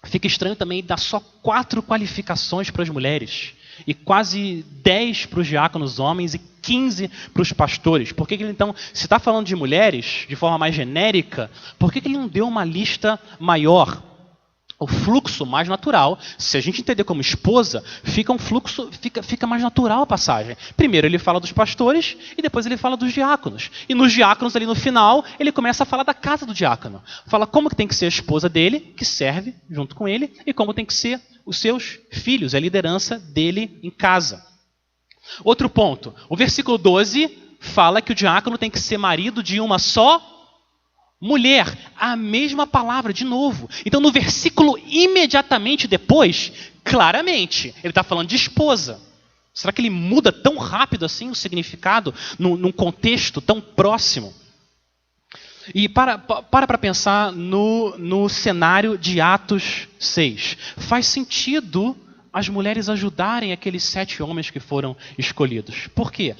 Fica estranho também dar só 4 qualificações para as mulheres e quase 10 para os diáconos homens e 15 para os pastores. Por que ele então, se está falando de mulheres de forma mais genérica, por que ele não deu uma lista maior? O fluxo mais natural, se a gente entender como esposa, fica mais natural a passagem. Primeiro ele fala dos pastores e depois ele fala dos diáconos. E nos diáconos ali no final, ele começa a falar da casa do diácono. Fala como que tem que ser a esposa dele, que serve junto com ele, e como tem que ser os seus filhos, a liderança dele em casa. Outro ponto, o versículo 12 fala que o diácono tem que ser marido de uma só mulher. A mesma palavra, de novo. Então, no versículo imediatamente depois, claramente, ele está falando de esposa. Será que ele muda tão rápido assim o significado num contexto tão próximo? E para pensar no cenário de Atos 6. Faz sentido as mulheres ajudarem aqueles 7 homens que foram escolhidos. Por quê?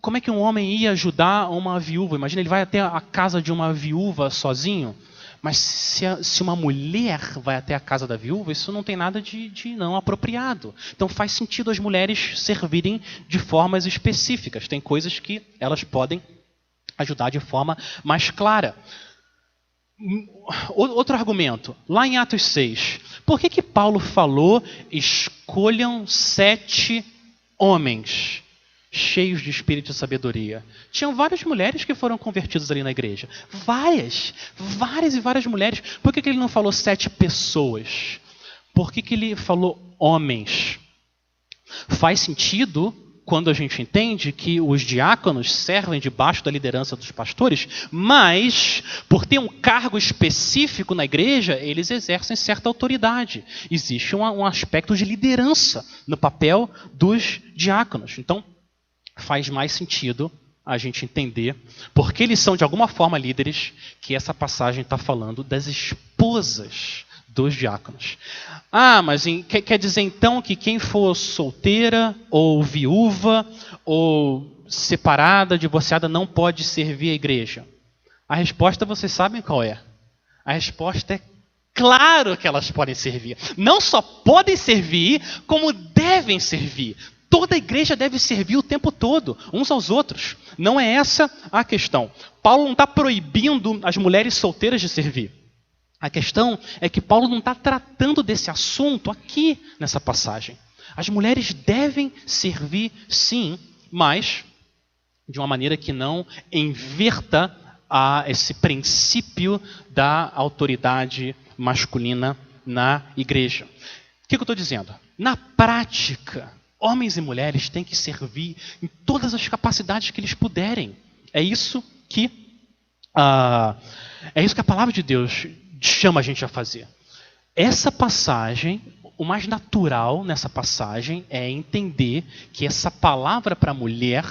Como é que um homem ia ajudar uma viúva? Imagina, ele vai até a casa de uma viúva sozinho. Mas se uma mulher vai até a casa da viúva, isso não tem nada de não apropriado. Então faz sentido as mulheres servirem de formas específicas. Tem coisas que elas podem ajudar de forma mais clara. Outro argumento, lá em Atos 6. Por que Paulo falou, escolham 7 homens cheios de espírito e sabedoria? Tinham várias mulheres que foram convertidas ali na igreja. Várias e várias mulheres. Por que ele não falou 7 pessoas? Por que ele falou homens? Faz sentido quando a gente entende que os diáconos servem debaixo da liderança dos pastores, mas, por ter um cargo específico na igreja, eles exercem certa autoridade. Existe um aspecto de liderança no papel dos diáconos. Então, faz mais sentido a gente entender, porque eles são de alguma forma líderes, que essa passagem está falando das esposas dos diáconos. Mas quer dizer então que quem for solteira, ou viúva, ou separada, divorciada, não pode servir a igreja? A resposta vocês sabem qual é? A resposta é claro que elas podem servir. Não só podem servir, como devem servir. Toda a igreja deve servir o tempo todo, uns aos outros. Não é essa a questão. Paulo não está proibindo as mulheres solteiras de servir. A questão é que Paulo não está tratando desse assunto aqui nessa passagem. As mulheres devem servir sim, mas de uma maneira que não inverta esse princípio da autoridade masculina na igreja. O que eu estou dizendo? Na prática, homens e mulheres têm que servir em todas as capacidades que eles puderem. É isso que a palavra de Deus chama a gente a fazer. Essa passagem, o mais natural nessa passagem é entender que essa palavra para mulher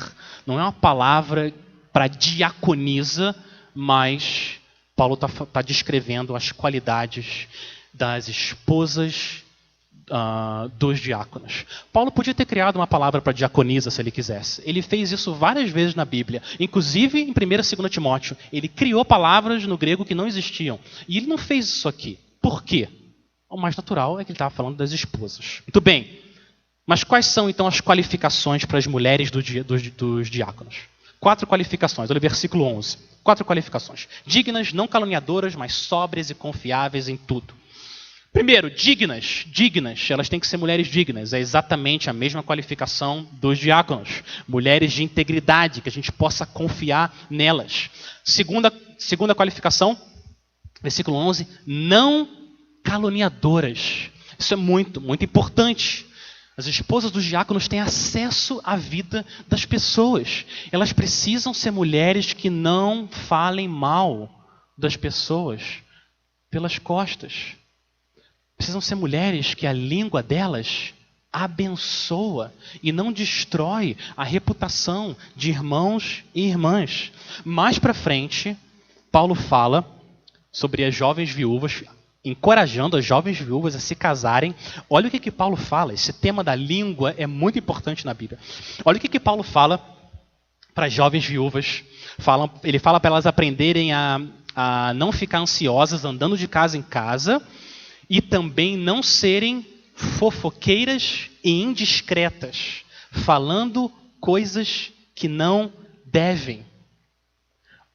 não é uma palavra para diaconisa, mas Paulo está descrevendo as qualidades das esposas dos diáconos. Paulo podia ter criado uma palavra para diaconisa se ele quisesse. Ele fez isso várias vezes na Bíblia, inclusive em 1 e 2 Timóteo. Ele criou palavras no grego que não existiam. E ele não fez isso aqui. Por quê? O mais natural é que ele estava falando das esposas. Muito bem. Mas quais são então as qualificações para as mulheres dos diáconos? 4 qualificações. Olha o versículo 11. 4 qualificações. Dignas, não caluniadoras, mas sóbrias e confiáveis em tudo. Primeiro, dignas, elas têm que ser mulheres dignas, é exatamente a mesma qualificação dos diáconos. Mulheres de integridade, que a gente possa confiar nelas. Segunda qualificação, versículo 11, não caluniadoras. Isso é muito, muito importante. As esposas dos diáconos têm acesso à vida das pessoas. Elas precisam ser mulheres que não falem mal das pessoas pelas costas. Precisam ser mulheres que a língua delas abençoa e não destrói a reputação de irmãos e irmãs. Mais para frente, Paulo fala sobre as jovens viúvas, encorajando as jovens viúvas a se casarem. Olha o que Paulo fala. Esse tema da língua é muito importante na Bíblia. Olha o que Paulo fala para as jovens viúvas. Ele fala para elas aprenderem a não ficar ansiosas, andando de casa em casa, e também não serem fofoqueiras e indiscretas, falando coisas que não devem.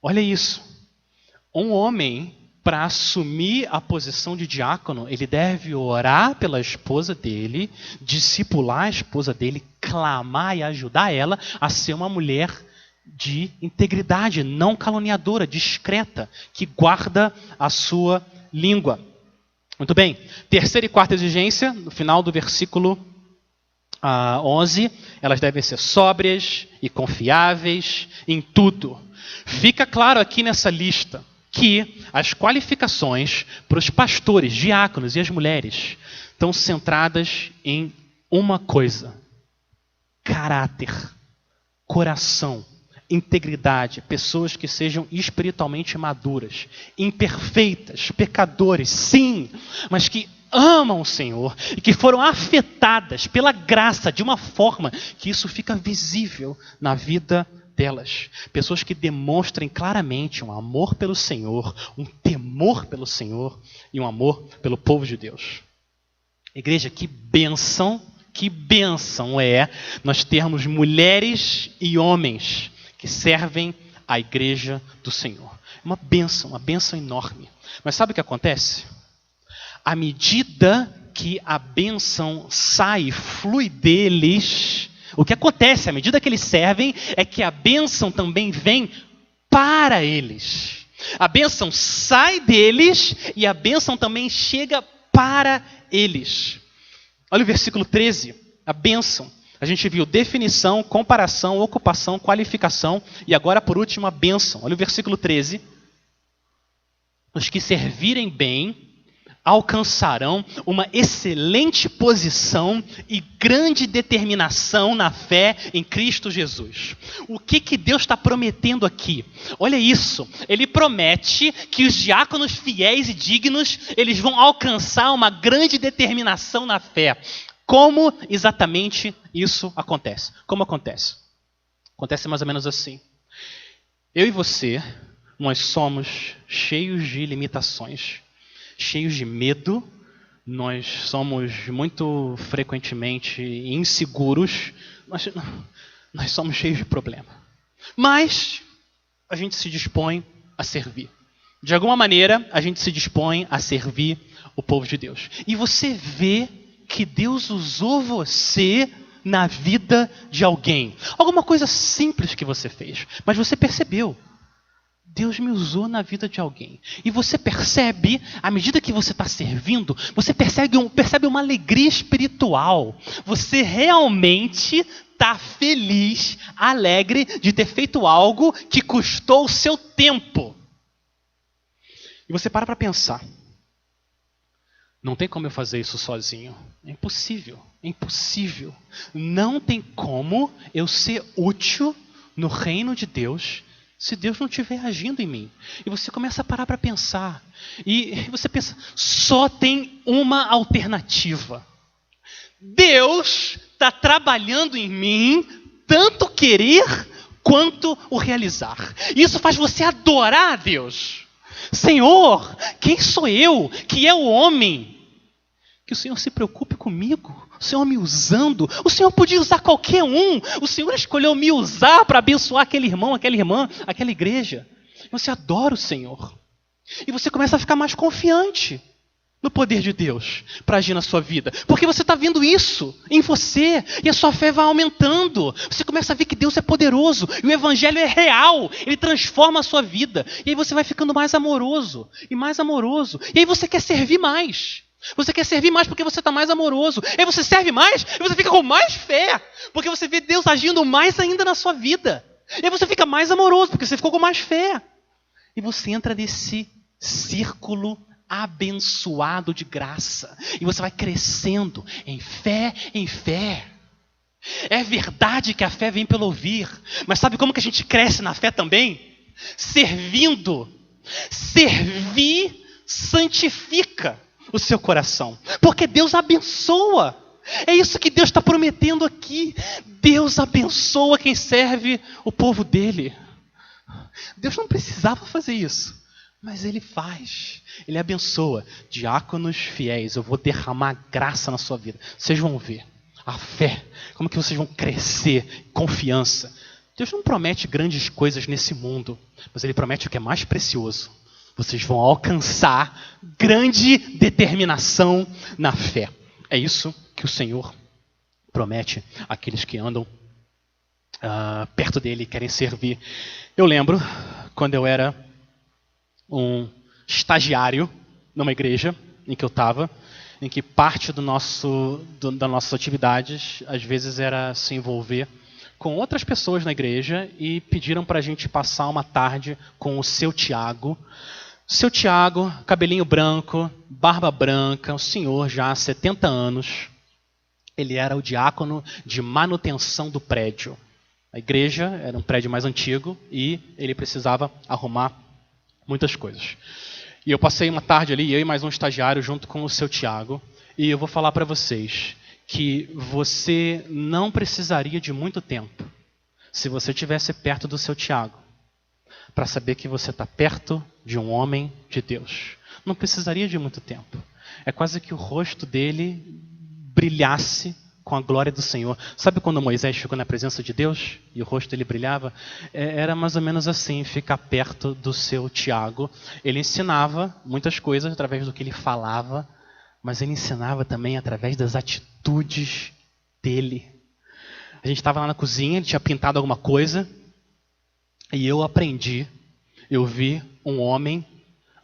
Olha isso. Um homem, para assumir a posição de diácono, ele deve orar pela esposa dele, discipular a esposa dele, clamar e ajudar ela a ser uma mulher de integridade, não caluniadora, discreta, que guarda a sua língua. Muito bem. Terceira e quarta exigência, no final do versículo 11, elas devem ser sóbrias e confiáveis em tudo. Fica claro aqui nessa lista que as qualificações para os pastores, diáconos e as mulheres estão centradas em uma coisa: caráter, coração, integridade, pessoas que sejam espiritualmente maduras, imperfeitas, pecadores, sim, mas que amam o Senhor e que foram afetadas pela graça de uma forma que isso fica visível na vida delas. Pessoas que demonstrem claramente um amor pelo Senhor, um temor pelo Senhor e um amor pelo povo de Deus. Igreja, que bênção é nós termos mulheres e homens que servem a igreja do Senhor. Uma bênção enorme. Mas sabe o que acontece? À medida que a bênção sai, flui deles, o que acontece à medida que eles servem é que a bênção também vem para eles. A bênção sai deles e a bênção também chega para eles. Olha o versículo 13, a bênção. A gente viu definição, comparação, ocupação, qualificação e agora por último a bênção. Olha o versículo 13. Os que servirem bem alcançarão uma excelente posição e grande determinação na fé em Cristo Jesus. O que Deus está prometendo aqui? Olha isso, Ele promete que os diáconos fiéis e dignos, eles vão alcançar uma grande determinação na fé. Como exatamente isso acontece? Como acontece? Acontece mais ou menos assim. Eu e você, nós somos cheios de limitações, cheios de medo, nós somos muito frequentemente inseguros, nós somos cheios de problema. Mas a gente se dispõe a servir. De alguma maneira, a gente se dispõe a servir o povo de Deus. E você vê que Deus usou você na vida de alguém. Alguma coisa simples que você fez, mas você percebeu. Deus me usou na vida de alguém. E você percebe, à medida que você está servindo, você percebe uma alegria espiritual. Você realmente está feliz, alegre de ter feito algo que custou o seu tempo. E você para pensar. Não tem como eu fazer isso sozinho. É impossível. É impossível. Não tem como eu ser útil no reino de Deus se Deus não estiver agindo em mim. E você começa a parar para pensar. E você pensa, só tem uma alternativa. Deus está trabalhando em mim, tanto querer quanto o realizar. Isso faz você adorar a Deus. Senhor, quem sou eu, que é o homem? Que o Senhor se preocupe comigo, o Senhor me usando. O Senhor podia usar qualquer um. O Senhor escolheu me usar para abençoar aquele irmão, aquela irmã, aquela igreja. Você adora o Senhor. E você começa a ficar mais confiante no poder de Deus para agir na sua vida. Porque você está vendo isso em você e a sua fé vai aumentando. Você começa a ver que Deus é poderoso e o Evangelho é real. Ele transforma a sua vida. E aí você vai ficando mais amoroso e mais amoroso. E aí você quer servir mais. Você quer servir mais porque você está mais amoroso. E aí você serve mais e você fica com mais fé. Porque você vê Deus agindo mais ainda na sua vida. E aí você fica mais amoroso porque você ficou com mais fé. E você entra nesse círculo abençoado de graça. E você vai crescendo em fé em fé. É verdade que a fé vem pelo ouvir. Mas sabe como que a gente cresce na fé também? Servindo. Servir santifica o seu coração. Porque Deus abençoa. É isso que Deus está prometendo aqui. Deus abençoa quem serve o povo dele. Deus não precisava fazer isso. Mas Ele faz. Ele abençoa. Diáconos fiéis, eu vou derramar graça na sua vida. Vocês vão ver a fé. Como que vocês vão crescer. Confiança. Deus não promete grandes coisas nesse mundo. Mas Ele promete o que é mais precioso. Vocês vão alcançar grande determinação na fé. É isso que o Senhor promete àqueles que andam perto dele e querem servir. Eu lembro quando eu era um estagiário numa igreja em que eu estava. em que parte das nossas atividades, às vezes, era se envolver com outras pessoas na igreja e pediram para a gente passar uma tarde com o seu Tiago. Seu Tiago, cabelinho branco, barba branca, um senhor já há 70 anos. Ele era o diácono de manutenção do prédio. A igreja era um prédio mais antigo e ele precisava arrumar muitas coisas. E eu passei uma tarde ali, eu e mais um estagiário, junto com o seu Tiago. E eu vou falar para vocês que você não precisaria de muito tempo se você estivesse perto do seu Tiago para saber que você está perto de um homem de Deus. Não precisaria de muito tempo. É quase que o rosto dele brilhasse com a glória do Senhor. Sabe quando Moisés ficou na presença de Deus e o rosto dele brilhava? Era mais ou menos assim, ficar perto do seu Tiago. Ele ensinava muitas coisas através do que ele falava, mas ele ensinava também através das atitudes dele. A gente estava lá na cozinha, ele tinha pintado alguma coisa, e eu vi um homem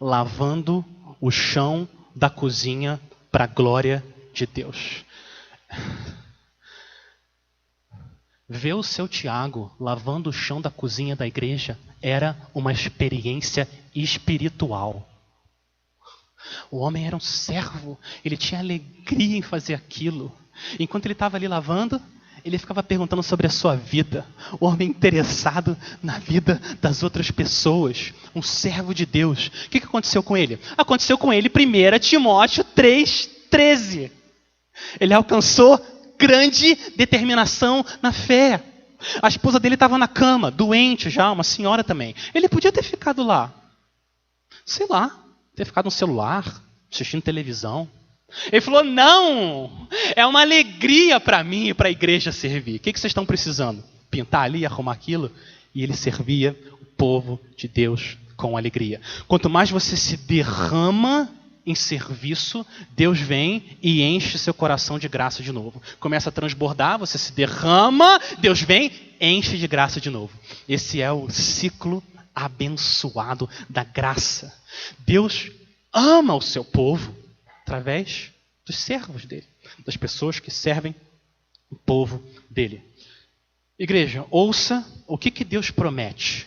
lavando o chão da cozinha para a glória de Deus. Ver o seu Tiago lavando o chão da cozinha da igreja era uma experiência espiritual. O homem era um servo, ele tinha alegria em fazer aquilo. Enquanto ele estava ali lavando, ele ficava perguntando sobre a sua vida. O homem interessado na vida das outras pessoas. Um servo de Deus. O que aconteceu com ele? Aconteceu com ele 1 Timóteo 3,13. Ele alcançou grande determinação na fé. A esposa dele estava na cama, doente já, uma senhora também. Ele podia ter ficado lá. Sei lá, ter ficado no celular, assistindo televisão. Ele falou, não, é uma alegria para mim e para a igreja servir. O que vocês estão precisando? Pintar ali, arrumar aquilo? E ele servia o povo de Deus com alegria. Quanto mais você se derrama em serviço, Deus vem e enche seu coração de graça de novo. Começa a transbordar, você se derrama, Deus vem, enche de graça de novo. Esse é o ciclo abençoado da graça. Deus ama o seu povo através dos servos dele, das pessoas que servem o povo dele. Igreja, ouça o que Deus promete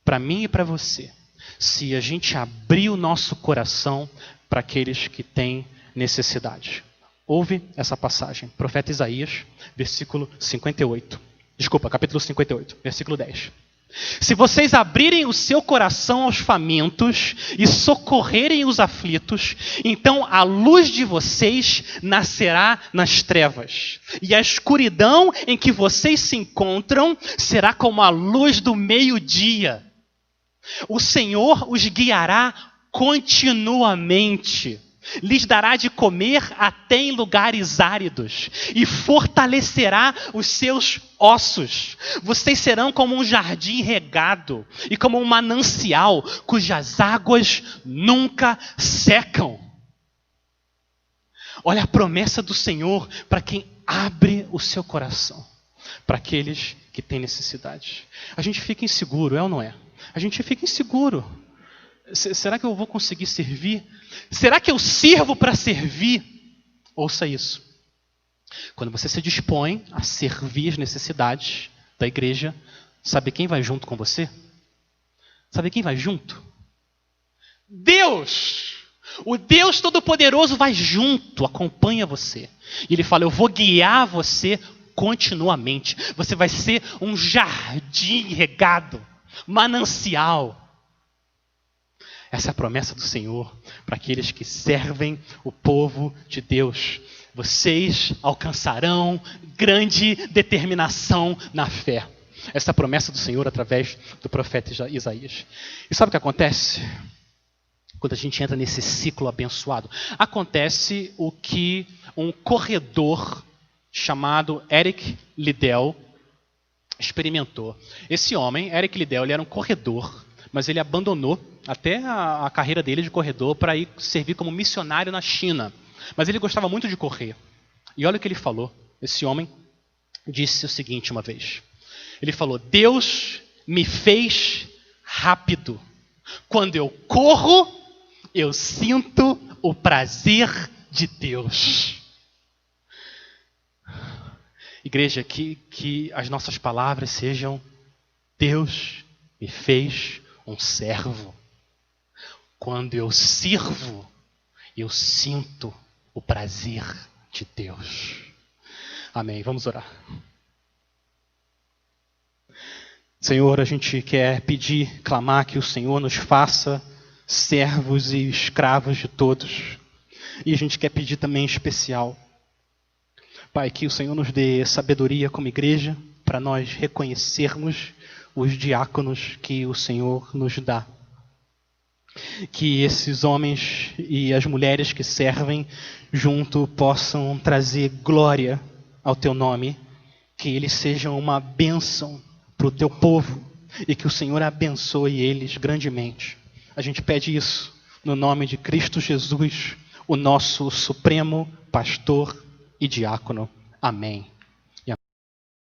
para mim e para você, se a gente abrir o nosso coração para aqueles que têm necessidade. Ouve essa passagem, profeta Isaías, capítulo 58, versículo 10. Se vocês abrirem o seu coração aos famintos e socorrerem os aflitos, então a luz de vocês nascerá nas trevas, e a escuridão em que vocês se encontram será como a luz do meio-dia. O Senhor os guiará continuamente, lhes dará de comer até em lugares áridos e fortalecerá os seus ossos. Vocês serão como um jardim regado e como um manancial cujas águas nunca secam. Olha a promessa do Senhor para quem abre o seu coração, para aqueles que têm necessidade. A gente fica inseguro, é ou não é? A gente fica inseguro. Será que eu vou conseguir servir? Será que eu sirvo para servir? Ouça isso. Quando você se dispõe a servir as necessidades da igreja, sabe quem vai junto com você? Sabe quem vai junto? Deus! O Deus Todo-Poderoso vai junto, acompanha você. E Ele fala, eu vou guiar você continuamente. Você vai ser um jardim regado, manancial. Essa é a promessa do Senhor para aqueles que servem o povo de Deus. Vocês alcançarão grande determinação na fé. Essa é a promessa do Senhor através do profeta Isaías. E sabe o que acontece? Quando a gente entra nesse ciclo abençoado, acontece o que um corredor chamado Eric Liddell experimentou. Esse homem, Eric Liddell, ele era um corredor, mas ele abandonou até a carreira dele de corredor para ir servir como missionário na China. Mas ele gostava muito de correr. E olha o que ele falou. Esse homem disse o seguinte uma vez. Ele falou, Deus me fez rápido. Quando eu corro, eu sinto o prazer de Deus. Igreja, que as nossas palavras sejam: Deus me fez um servo. Quando eu sirvo, eu sinto o prazer de Deus. Amém. Vamos orar. Senhor, a gente quer pedir, clamar que o Senhor nos faça servos e escravos de todos. E a gente quer pedir também em especial, Pai, que o Senhor nos dê sabedoria como igreja para nós reconhecermos os diáconos que o Senhor nos dá. Que esses homens e as mulheres que servem junto possam trazer glória ao Teu nome, que eles sejam uma bênção para o Teu povo e que o Senhor abençoe eles grandemente. A gente pede isso no nome de Cristo Jesus, o nosso supremo pastor e diácono. Amém.